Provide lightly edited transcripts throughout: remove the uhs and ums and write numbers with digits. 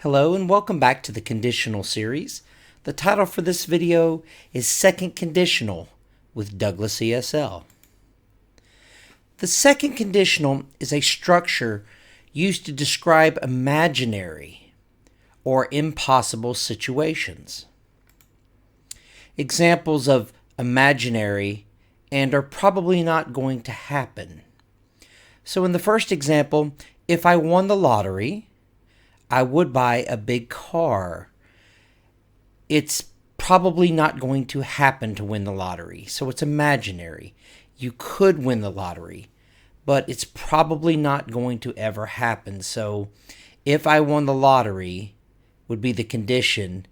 Hello and welcome back to the conditional series. The title for this video is Second Conditional with DouglasESL. The second conditional is a structure used to describe imaginary or impossible situations. Examples of imaginary and are probably not going to happen. So in the first example, if I won the lottery, I would buy a big car. It's probably not going to happen to win the lottery, so it's imaginary. You could win the lottery, but it's probably not going to ever happen. So if I won the lottery would be the condition,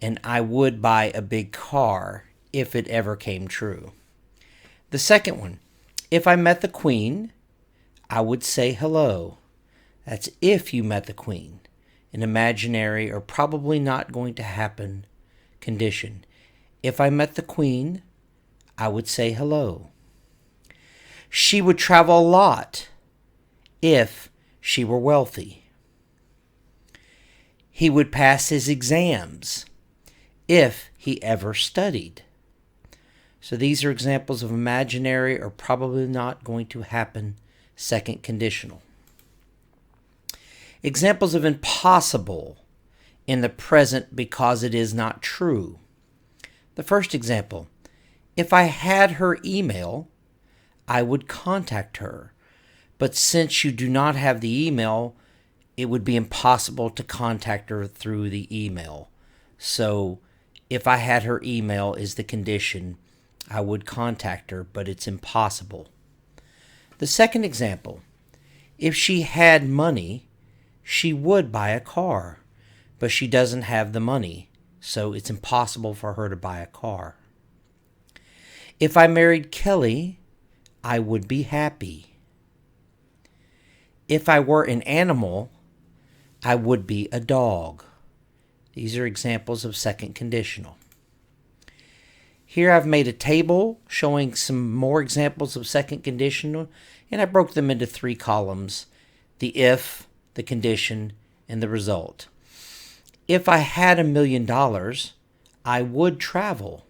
and I would buy a big car if it ever came true. The second one, if I met the Queen, I would say hello. That's if you met the Queen. An imaginary or probably not going to happen condition. If I met the Queen, I would say hello. She would travel a lot if she were wealthy. He would pass his exams if he ever studied. So these are examples of imaginary or probably not going to happen second conditional. Examples of impossible in the present because it is not true. The first example, if I had her email, I would contact her. But since you do not have the email, it would be impossible to contact her through the email. So if I had her email is the condition, I would contact her, but it's impossible. The second example, if she had money, she would buy a car, but she doesn't have the money, so it's impossible for her to buy a car. If I married Kelly, I would be happy. If I were an animal, I would be a dog. These are examples of second conditional. Here I've made a table showing some more examples of second conditional, and I broke them into 3 columns: the if, the condition, and the result. If I had $1 million, I would travel.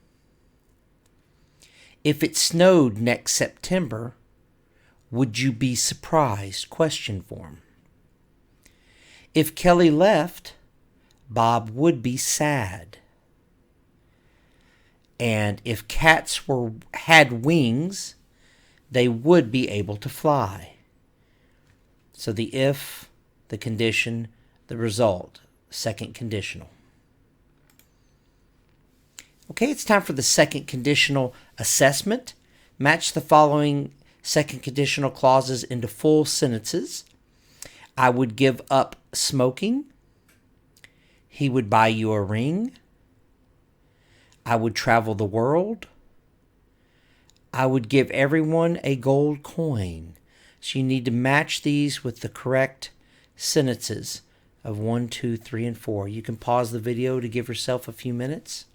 If it snowed next September, would you be surprised? Question form. If Kelly left, Bob would be sad. And if cats had wings, they would be able to fly. So the if, the condition, the result, second conditional. Okay, it's time for the second conditional assessment. Match the following second conditional clauses into full sentences. I would give up smoking. He would buy you a ring. I would travel the world. I would give everyone a gold coin. So you need to match these with the correct sentences of 1, 2, 3, and 4. You can pause the video to give yourself a few minutes.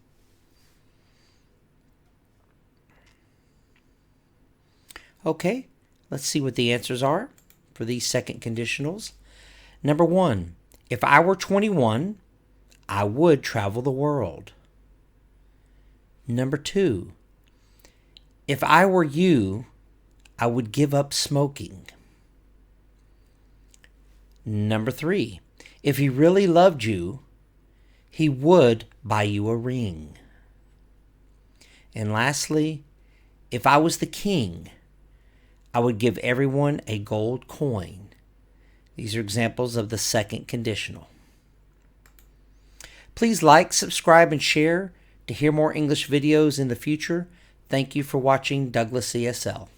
Okay, let's see what the answers are for these second conditionals. Number 1, if I were 21, I would travel the world. Number 2, if I were you, I would give up smoking. Number 3, if he really loved you, he would buy you a ring. And lastly, if I was the king, I would give everyone a gold coin. These are examples of the second conditional. Please like, subscribe, and share to hear more English videos in the future. Thank you for watching DouglasESL.